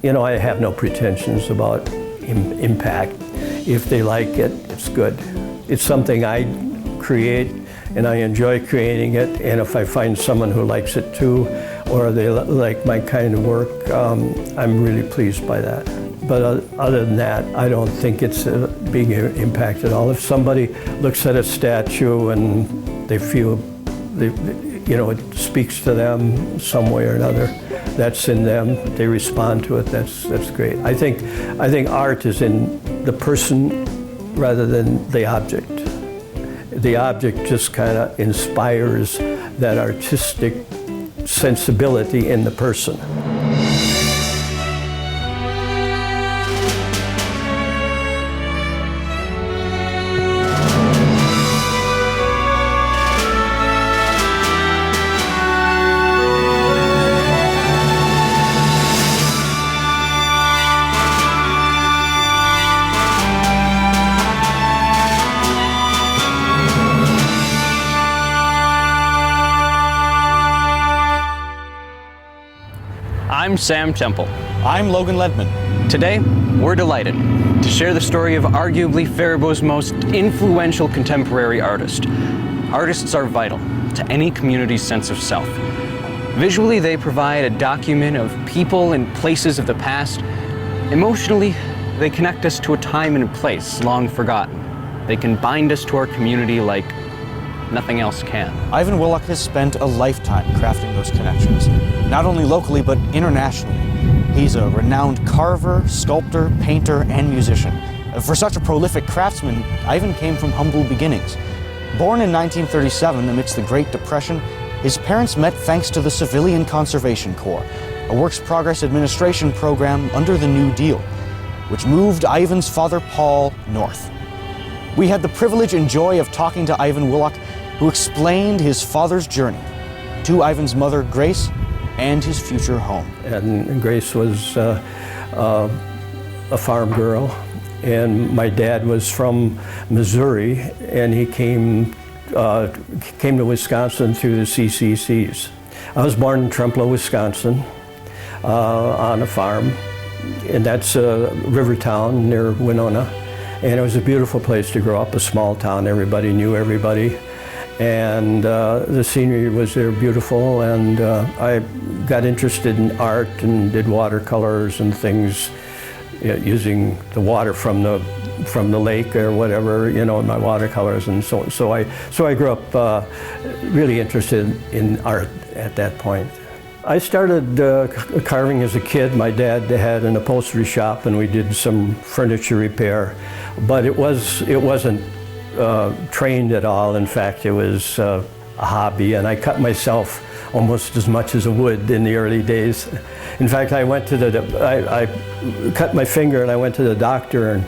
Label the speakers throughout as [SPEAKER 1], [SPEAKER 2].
[SPEAKER 1] you know, I have no pretensions about impact. If they like it, it's good. It's something I create, and I enjoy creating it, and if I find someone who likes it too, or they like my kind of work, I'm really pleased by that. But other than that, I don't think it's a big impact at all. If somebody looks at a statue and they feel, you know, it speaks to them some way or another, that's in them, they respond to it, that's great. I think art is in the person rather than the object. The object just kind of inspires that artistic sensibility in the person.
[SPEAKER 2] I'm Sam Temple.
[SPEAKER 3] I'm Logan Ledman.
[SPEAKER 2] Today, we're delighted to share the story of arguably Faribault's most influential contemporary artist. Artists are vital to any community's sense of self. Visually, they provide a document of people and places of the past. Emotionally, they connect us to a time and a place long forgotten. They can bind us to our community like nothing else can.
[SPEAKER 3] Ivan Whillock has spent a lifetime crafting those connections, not only locally, but internationally. He's a renowned carver, sculptor, painter, and musician. For such a prolific craftsman, Ivan came from humble beginnings. Born in 1937 amidst the Great Depression, his parents met thanks to the Civilian Conservation Corps, a works progress administration program under the New Deal, which moved Ivan's father, Paul, north. We had the privilege and joy of talking to Ivan Whillock, who explained his father's journey to Ivan's mother, Grace, and his future home.
[SPEAKER 1] And Grace was a farm girl, and my dad was from Missouri, and he came to Wisconsin through the CCCs. I was born in Trempealeau, Wisconsin, on a farm, and that's a river town near Winona. And it was a beautiful place to grow up, a small town. Everybody knew everybody. And the scenery was there beautiful, and I got interested in art and did watercolors and things, using the water from the lake or whatever, you know, in my watercolors, and so I grew up really interested in art at that point. I started carving as a kid. My dad had an upholstery shop, and we did some furniture repair, but it wasn't trained at all. In fact, it was a hobby, and I cut myself almost as much as I would in the early days. In fact, I cut my finger, and I went to the doctor,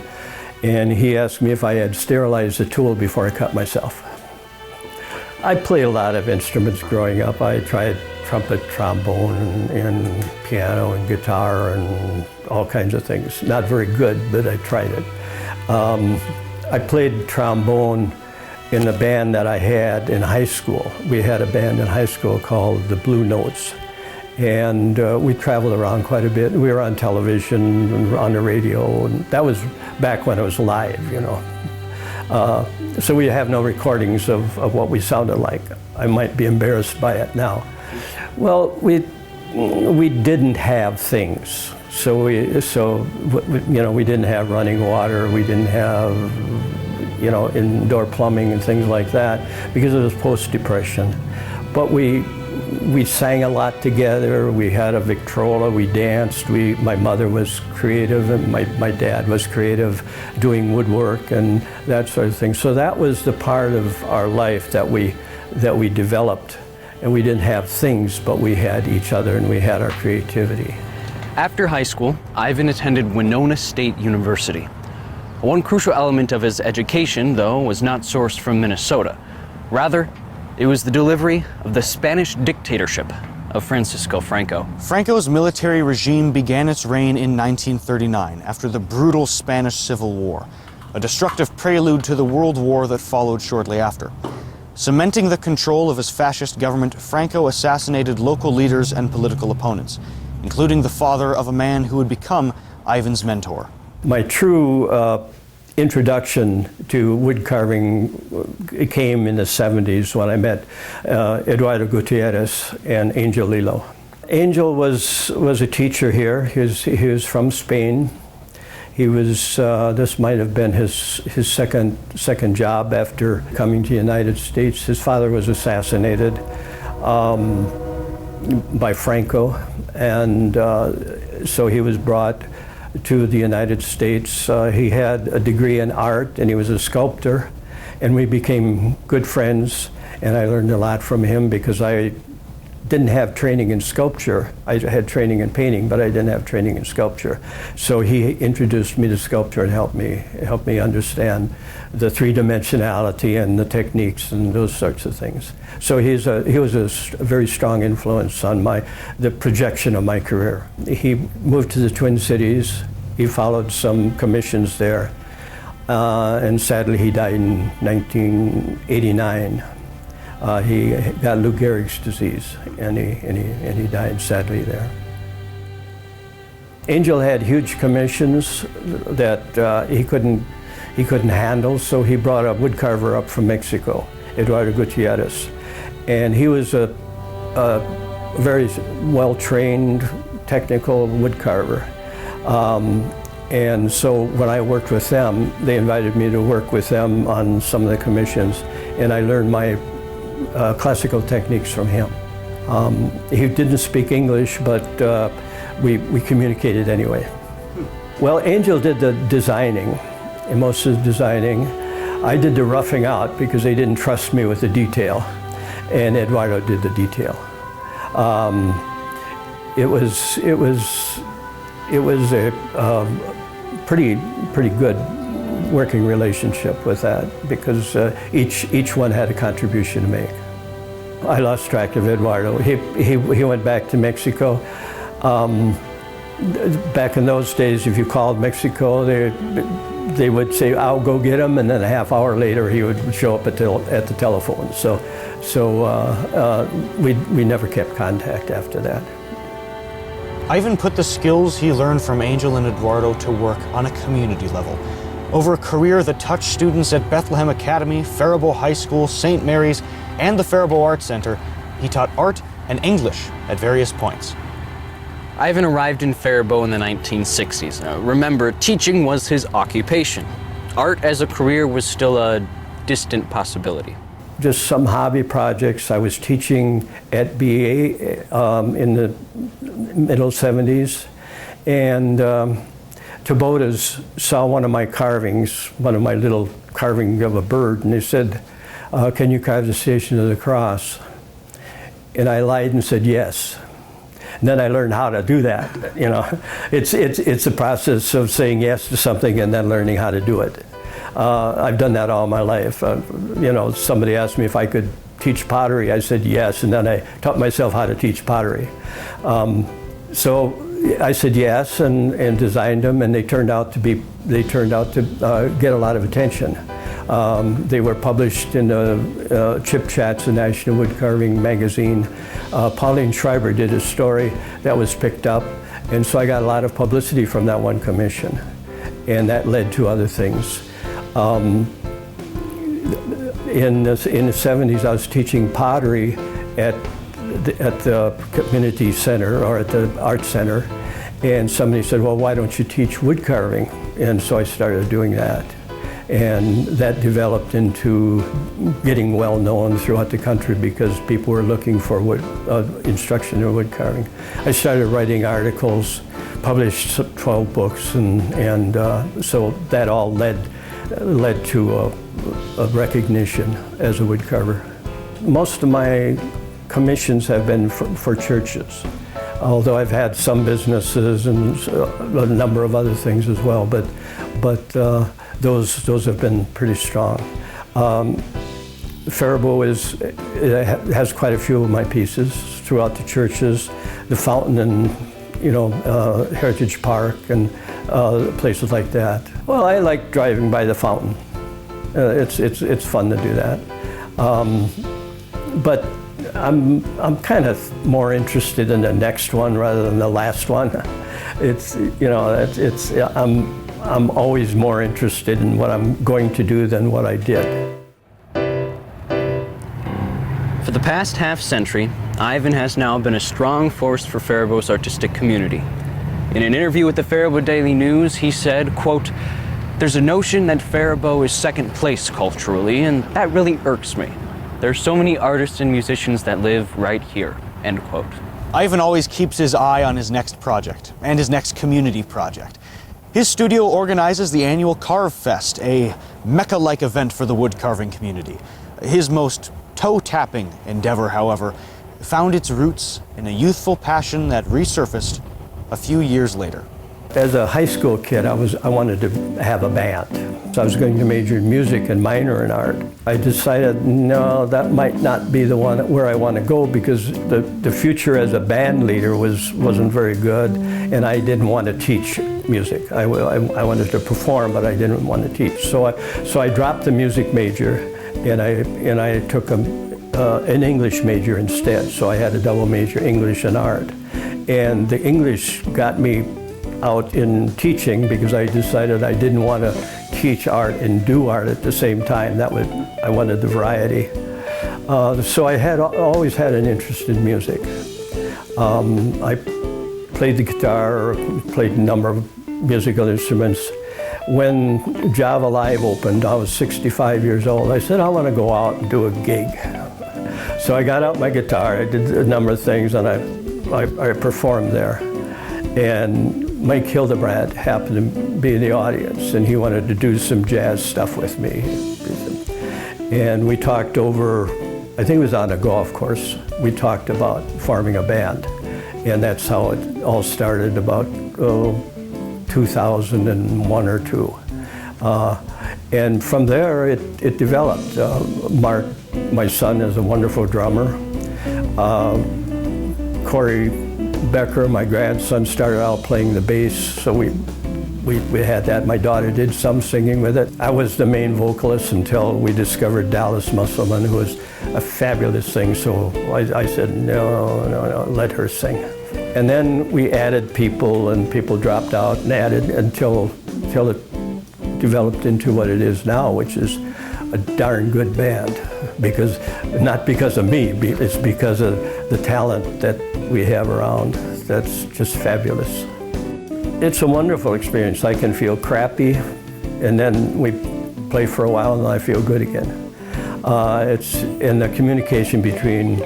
[SPEAKER 1] and he asked me if I had sterilized the tool before I cut myself. I played a lot of instruments growing up. I tried trumpet, trombone, and piano and guitar and all kinds of things. Not very good, but I tried it. I played trombone in the band that I had in high school. We had a band in high school called the Blue Notes, and we traveled around quite a bit. We were on television and on the radio, and that was back when it was live, you know. So we have no recordings of what we sounded like. I might be embarrassed by it now. Well, we didn't have things. So you know, we didn't have running water. We didn't have, you know, indoor plumbing and things like that because it was post-Depression. But we sang a lot together. We had a Victrola. We danced. My mother was creative, and my dad was creative, doing woodwork and that sort of thing. So that was the part of our life that we developed. And we didn't have things, but we had each other, and we had our creativity.
[SPEAKER 2] After high school, Ivan attended Winona State University. One crucial element of his education, though, was not sourced from Minnesota. Rather, it was the delivery of the Spanish dictatorship of Francisco Franco.
[SPEAKER 3] Franco's military regime began its reign in 1939 after the brutal Spanish Civil War, a destructive prelude to the World War that followed shortly after. Cementing the control of his fascist government, Franco assassinated local leaders and political opponents. including the father of a man who would become Ivan's mentor.
[SPEAKER 1] My true introduction to wood carving came in the 70s when I met Eduardo Gutierrez and Angel Lilo. Angel was a teacher here. He was from Spain. He was, this might have been his second job after coming to the United States. His father was assassinated by Franco, and so he was brought to the United States. He had a degree in art, and he was a sculptor, and we became good friends, and I learned a lot from him because I didn't have training in sculpture. I had training in painting, but I didn't have training in sculpture. So he introduced me to sculpture and helped me understand the three-dimensionality and the techniques and those sorts of things. So he was a very strong influence on the projection of my career. He moved to the Twin Cities. He followed some commissions there, and sadly he died in 1989. He got Lou Gehrig's disease, and he died sadly there. Angel had huge commissions that he couldn't handle, so he brought a wood carver up from Mexico, Eduardo Gutierrez, and he was a very well-trained, technical wood carver. And so when I worked with them, they invited me to work with them on some of the commissions, and I learned my classical techniques from him. He didn't speak English, but we communicated anyway. Well, Angel did the designing, and most of the designing. I did the roughing out because they didn't trust me with the detail, and Eduardo did the detail. It was a pretty good working relationship with that because each one had a contribution to make. I lost track of Eduardo. He went back to Mexico. Back in those days, if you called Mexico, they would say, "I'll go get him," and then a half hour later he would show up at the telephone. So we never kept contact after that.
[SPEAKER 3] Ivan put the skills he learned from Angel and Eduardo to work on a community level. Over a career that touched students at Bethlehem Academy, Faribault High School, St. Mary's, and the Faribault Art Center, he taught art and English at various points.
[SPEAKER 2] Ivan arrived in Faribault in the 1960s. Remember, teaching was his occupation. Art as a career was still a distant possibility.
[SPEAKER 1] Just some hobby projects. I was teaching at BA in the middle 70s, and Tabotas saw one of my carvings, one of my little carving of a bird, and they said, "Can you carve the Station of the Cross?" And I lied and said yes. And then I learned how to do that. You know, it's a process of saying yes to something and then learning how to do it. I've done that all my life. You know, somebody asked me if I could teach pottery. I said yes, and then I taught myself how to teach pottery. So I said yes and designed them, and they turned out to get a lot of attention. They were published in the Chip Chats, the National Wood Carving magazine. Pauline Schreiber did a story that was picked up, and so I got a lot of publicity from that one commission, and that led to other things. In the 70s, I was teaching pottery at the community center or at the art center, and somebody said, "Well, why don't you teach wood carving?" And so I started doing that, and that developed into getting well known throughout the country because people were looking for instruction in wood carving. I started writing articles, published 12 books, and so that all led to a recognition as a wood carver. Most of my commissions have been for churches, although I've had some businesses and a number of other things as well, but those have been pretty strong. Faribault has quite a few of my pieces throughout the churches, the fountain and Heritage Park and places like that. Well, I like driving by the fountain. It's fun to do that. But I'm kind of more interested in the next one rather than the last one. It's, you know, I'm always more interested in what I'm going to do than what I did.
[SPEAKER 2] For the past half-century, Ivan has now been a strong force for Faribault's artistic community. In an interview with the Faribault Daily News, he said, quote, "There's a notion that Faribault is second place culturally, and that really irks me. There's so many artists and musicians that live right here," end quote.
[SPEAKER 3] Ivan always keeps his eye on his next project and his next community project. His studio organizes the annual Carv-Fest, a Mecca-like event for the wood carving community. His most toe-tapping endeavor, however, found its roots in a youthful passion that resurfaced a few years later.
[SPEAKER 1] As a high school kid, I wanted to have a band. So I was going to major in music and minor in art. I decided, no, that might not be the one where I want to go, because the future as a band leader wasn't very good, and I didn't want to teach music. I wanted to perform, but I didn't want to teach. So I dropped the music major, and I took an English major instead. So I had a double major, English and art. And the English got me out in teaching because I decided I didn't want to teach art and do art at the same time. I wanted the variety. So I always had an interest in music. I played the guitar, played a number of musical instruments. When Java Live opened, I was 65 years old. I said, I want to go out and do a gig. So I got out my guitar, I did a number of things, and I performed there. And Mike Hildebrand happened to be in the audience, and he wanted to do some jazz stuff with me. And we talked over, I think it was on a golf course, we talked about forming a band. And that's how it all started, about 2001 or two. And from there, it developed. Mark, my son, is a wonderful drummer. Corey Becker, my grandson, started out playing the bass, so we had that. My daughter did some singing with it. I was the main vocalist until we discovered Dallas Musselman, who was a fabulous singer, so I said, no, let her sing. And then we added people, and people dropped out and added until it developed into what it is now, which is a darn good band. Not because of me, it's because of the talent that we have around. That's just fabulous. It's a wonderful experience. I can feel crappy, and then we play for a while, and then I feel good again. And the communication between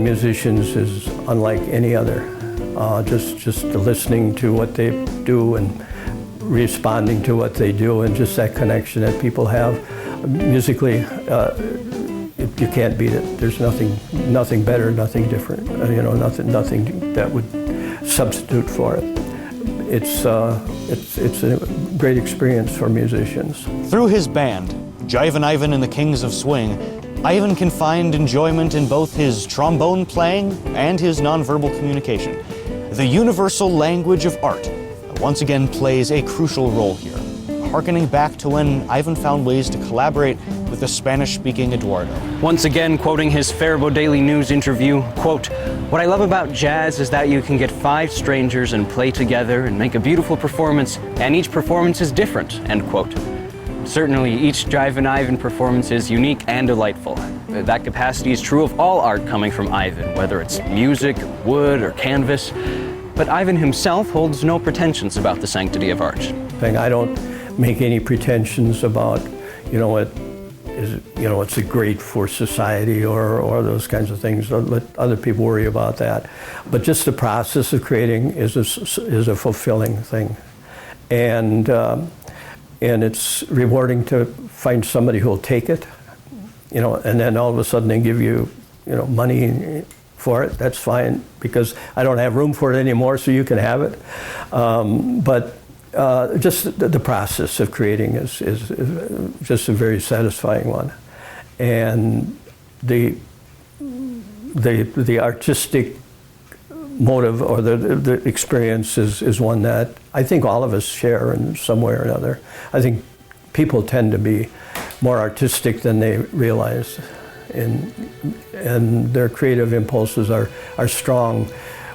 [SPEAKER 1] musicians is unlike any other. Just listening to what they do and responding to what they do, and just that connection that people have. Musically, you can't beat it. There's nothing better, nothing different. Nothing that would substitute for it. It's a great experience for musicians.
[SPEAKER 3] Through his band, Jivin' Ivan and the Kings of Swing, Ivan can find enjoyment in both his trombone playing and his nonverbal communication. The universal language of art once again plays a crucial role here, harkening back to when Ivan found ways to collaborate with the Spanish-speaking Eduardo.
[SPEAKER 2] Once again, quoting his Faribault Daily News interview, quote, "What I love about jazz is that you can get 5 strangers and play together and make a beautiful performance, and each performance is different," end quote. Certainly, each Jivin' Ivan performance is unique and delightful. That capacity is true of all art coming from Ivan, whether it's music, wood, or canvas. But Ivan himself holds no pretensions about the sanctity of art.
[SPEAKER 1] I don't make any pretensions about, it's great for society or those kinds of things. Let other people worry about that. But just the process of creating is a fulfilling thing. And it's rewarding to find somebody who will take it, and then all of a sudden they give you, money for it. That's fine, because I don't have room for it anymore, so you can have it. But just the process of creating is just a very satisfying one. And the artistic motive or the experience is one that I think all of us share in some way or another. I think people tend to be more artistic than they realize. and their creative impulses are strong,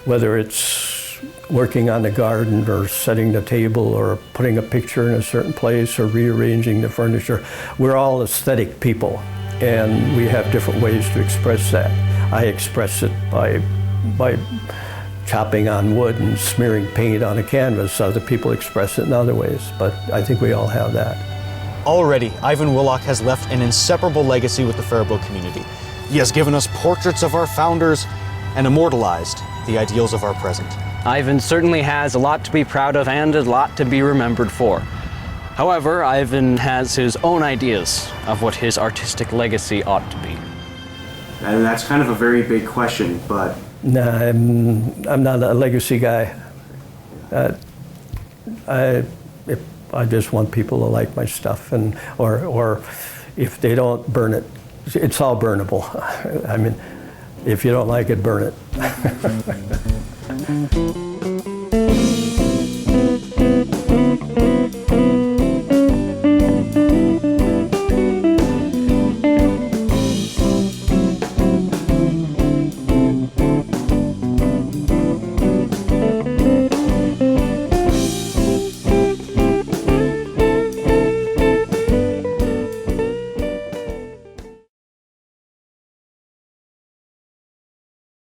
[SPEAKER 1] whether it's working on the garden or setting the table or putting a picture in a certain place or rearranging the furniture. We're all aesthetic people, and we have different ways to express that. I express it by chopping on wood and smearing paint on a canvas. Other people express it in other ways, but I think we all have that.
[SPEAKER 3] Already, Ivan Whillock has left an inseparable legacy with the Faribault community. He has given us portraits of our founders and immortalized the ideals of our present.
[SPEAKER 2] Ivan certainly has a lot to be proud of and a lot to be remembered for. However, Ivan has his own ideas of what his artistic legacy ought to be.
[SPEAKER 4] And that's kind of a very big question, but...
[SPEAKER 1] No, I'm not a legacy guy. I just want people to like my stuff, or if they don't, burn it. It's all burnable. I mean, if you don't like it, burn it.